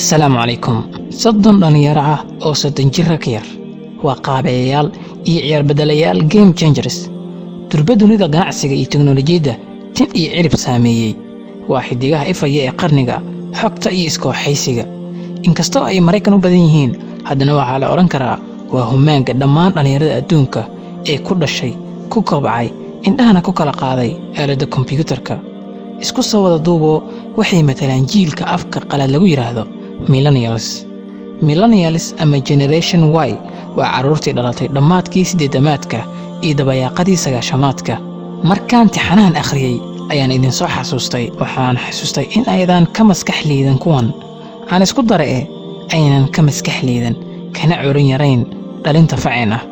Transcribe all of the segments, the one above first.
السلام عليكم. صدن dhalinyaro ah oo 30 jir ka yar waa qaabeeyaal iyo ciyaar bedelayaal game changers. Durbadunida ganacsiga iyo teknoolajiyada tin iyo cirib saameeyay. Waa xidigaha ifaya ee qarniga, xogta iyo iskooxaysiga. Inkastoo ay Mareykan u badan yihiin, haddana waxaa la oran karaa waa humaanka dhammaan dhalinyarada adduunka ee ku dhashay, ku kobcay, indhahana ku kala qaaday aalada kombiyuutarka. Isku soo wada duubo waxay matalaan jiilka afka qalaad lagu yiraahdo millennials ama generation Y waa caruurtii dhalatay dhammaadkii 80-aadka iyo dabayaaqadii 90-aadka. markaan tixanaan akhriyay ayaan idin soo xasuustay. waxaan xasuustay in aydan ka maskax liidan kuwan aan isku daray aynan ka maskax liidan kana curin yarayn dhalinta faceen ah.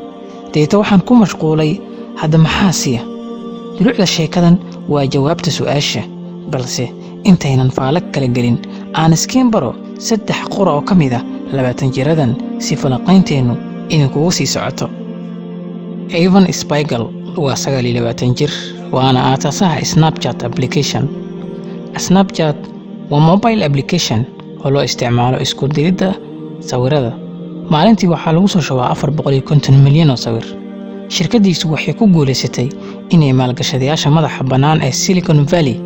deeto waxaan ku mashquulay hadda maxaa siya duruucda sheekadan waa jawaabta su'aasha, balse intaynan faalag kala gelin aan iskiin baro 3 qura oo kamid ah 20 jiradan si falaqaynteenu idinkugu sii socoto. Evan Spiegel waa 29 jir, waana aasaasaha Snapchat application. Snapchat waa mobile application oo loo isticmaalo isku diridda sawirada. maalintii waxaa lagu soo shubaa 450 milyan oo sawir. shirkadiisu waxay ku guuleysatay inay maalgashadayaasha madaxa bannaan ee Silicon Valley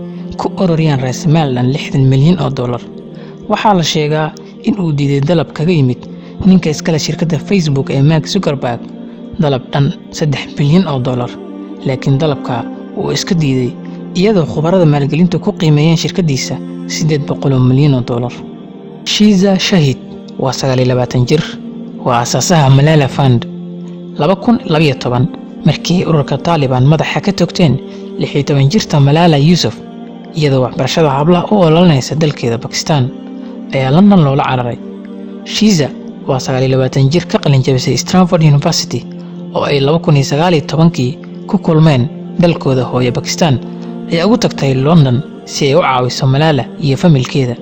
ku ururiyaan raasmaal dhan $60 milyan. waxaa la sheegaa in uu diiday dalab kaga yimid ninka iskale shirkadda Facebook ee Mark Zuckerberg, dalab dhan $3 bilyan. laakiin dalabka uu iska diiday iyadoo khubarada maalgelinta ku qiimeeyeen shirkadiisa $800 milyan. Shiza Shahid waa 29 jir, waa aasaasaha Malala Fund. 2012 markii ururka Taliban madaxa ka togteen 16 jirta Malala Yusuf iyadoo waxbarashada hablaha u ololanaysa dalkeeda Pakistan ayaa London loola cararay. Shiza waa 29 jir ka qalin jabisay Stanford University oo ay 2019 ku kulmeen dalkooda hooyo Pakistan ayaa ugu tagtay London si ay u caawiso Malala iyo familkeeda.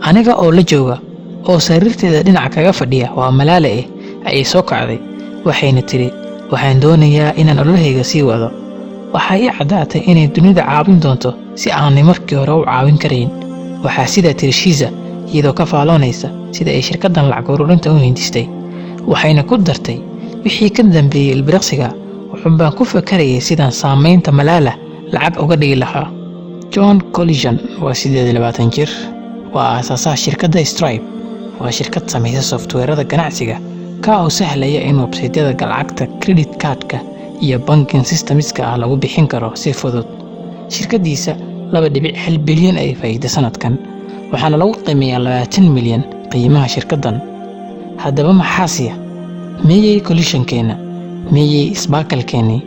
aniga oo la jooga oo sariirteeda dhinaca kaga fadhiya waa Malala ay soo kacday, waxayna tiri waxaan doonayaa inaan ololahayga sii wado. waxaa ii caddaatay inay dunida caawin doonto si aanay markii hore u caawin karayn. waxaa sidaa tiri Shiza iyadoo ka faaloonaysa sida ay shirkaddan lacag ururinta u hindistay. waxayna ku dartay wixii ka dambeeyay ilbiriqsiga wuxuu baan ku fakarayay sidaan saamaynta Malala lacag uga dhigi lahaa. John Collision waa 28 jir, waa aasaasaha shirkadda Stripe. waa shirkad samaysa software-da ganacsiga ka oo sahlaya in website-yada lacagta, credit card-ka iyo banking systemska lagu bixin karo si fudud. shirkadiisa 2.1 bilyan ay faa'iido sanadkan, waxaana lagu qiimeeyaa 20 milyan qiimaha shirkaddan. haddaba maxaasiya meeyay Collision-keena, meeyay Sparkle-keeni?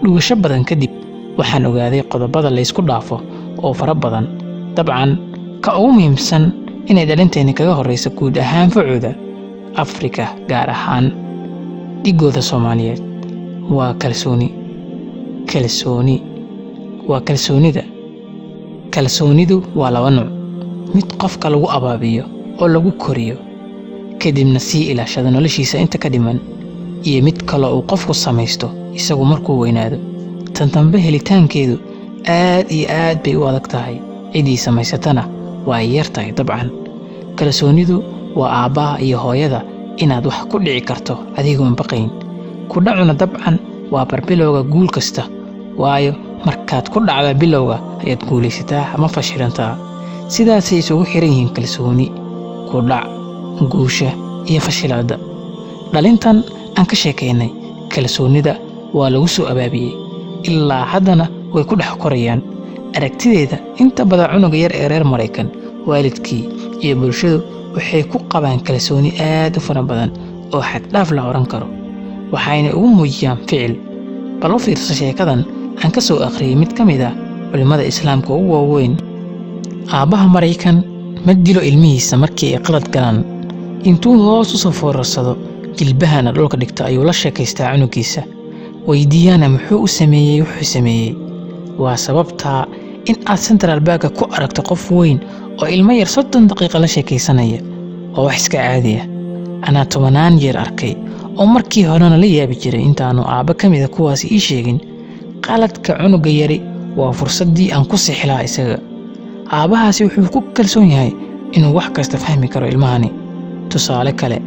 dhugasho badan kadib waxaan ogaaday qodobada la isku dhaafo oo fara badan. dabcan ka ugu muhiimsan inay dhalinteeni kaga horeyso guud ahaan facooda Afrika, gaar ahaan dhigooda Soomaaliyeed, waa kalsooni. waa kalsoonida. kalsoonidu waa 2 nooc: mid qofka lagu abaabiyo oo lagu koriyo kadibna sii ilaashada noloshiisa inta ka dhiman, iyo mid kale oo qofku samaysto isagu markuu weynaado. tan dambe helitaankeedu aad iyo aad bay u adag tahay, cidii samaysatana waa yar tahay. dabcan kalsoonidu waa aabbaha iyo hooyada inaad wax ku dhici karto adigoon baqayn. ku dhacuna dabcan waa barbilowga guul kasta, waayo markaad ku dhacda bilowga ayaad guulaysataa ama fashilantaa. sidaasay isugu xiran yihiin kalsooni, ku dhac, guusha iyo fashilada. dhalintan aan ka sheekaynay kalsoonida waa lagu soo abaabiyey, ilaa haddana way ku dhex korayaan. aragtideeda inta badan cunuga yar ee reer Mareykan, waalidkii iyo bulshadu waxay ku qabaan kalsooni aad u fara badan oo xad dhaaf la oran karo, waxayna ugu muujiyaan ficil. bal u fiirso sheekadan aan ka soo akhriyay mid ka mid ah culimada islaamka ugu waaweyn. aabbaha Mareykan ma dilo ilmihiisa markii ay qalad galaan. intuu hoos u soo foorarsado jilbahana dhulka dhigta ayuu la sheekaystaa cunugiisa, weydiiyana muxuu u sameeyey wuxuu sameeyey. waa sababtaa in aad Central Park ku aragto qof weyn oo ilmo yar 30 daqiiqo la sheekaysanaya oo wax iska caadi ah. anaa 10 jeer arkay oo markii horena la yaabi jiray intaanu aabba ka mid ah kuwaas ii sheegin. qaladka cunuga yari waa fursaddii aan ku sixilaa isaga. aabbahaasi wuxuu ku kalsoon yahay inuu wax kasta fahmi karo ilmahani. Tusaale kale,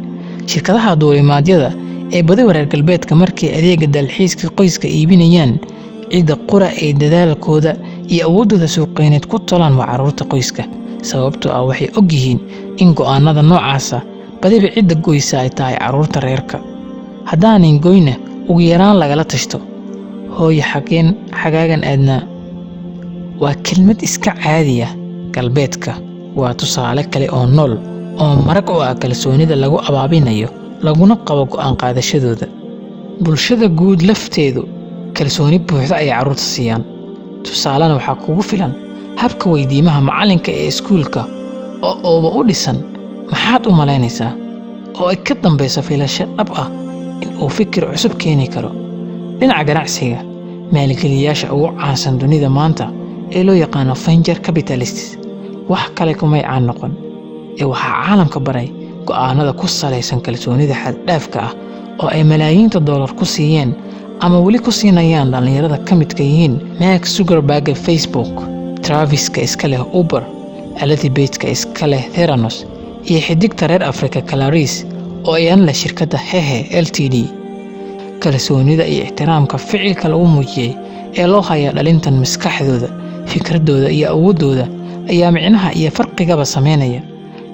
shirkadaha duulimaadyada ee badi reer galbeedka markay adeega dalxiiska qoyska iibinayaan, cidda qura ee dadaalkooda iyo awoodooda suuqeyneed ku tolaan waa carruurta qoyska, sababtoo ah waxay og yihiin in go'aanada noocaasa badiba cidda goysa ay tahay carruurta reerka. haddaanan goyna ugu yaraan lagala tashto. hooyo xagaagan aadnaa waa kelmad iska caadiya galbeedka, waa tusaale kale oo nool oo marag u ah kalsoonida lagu abaabinayo laguna qabo go'aan qaadashadooda. bulshada guud lafteedu kalsooni buuxda ay carruurta siiyaan. tusaalena waxaa kugu filan habka weydiimaha macalinka ee iskuulka oo u dhisan maxaad u malaynaysaa, oo ay ka dambayso filasho dhab ah in uu fikir cusub keeni karo. dhinaca ganacsiga, maalgeliyayaasha ugu caansan dunida maanta ee loo yaqaano venture capitalists wax kale kumay caan noqon ee waxaa caalamka baray go'aanada ku salaysan kalsoonida xad-dhaafka ah oo ay malaayiinta dollar ku siiyeen ama weli ku siinayaan dhallinyarada ka midka yihiin Mark Zuckerberg ee Facebook, Travis-ka iska leh Uber, Elizabeth-ka iska leh Theranos, iyo xidigta reer Afrika Clarice oo ayaan la shirkadda Hehe Ltd. kalsoonida iyo ixtiraamka ficilka lagu muujiyay ee loo haya dhalintan maskaxdooda, fikradooda iyo awoodooda ayaa micnaha iyo farqigaba sameynaya.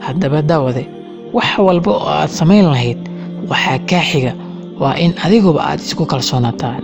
haddaba daawade, wax walba oo aad samayn lahayd waxaa kaa xiga waa in adiguba aad isku kalsoonaataa.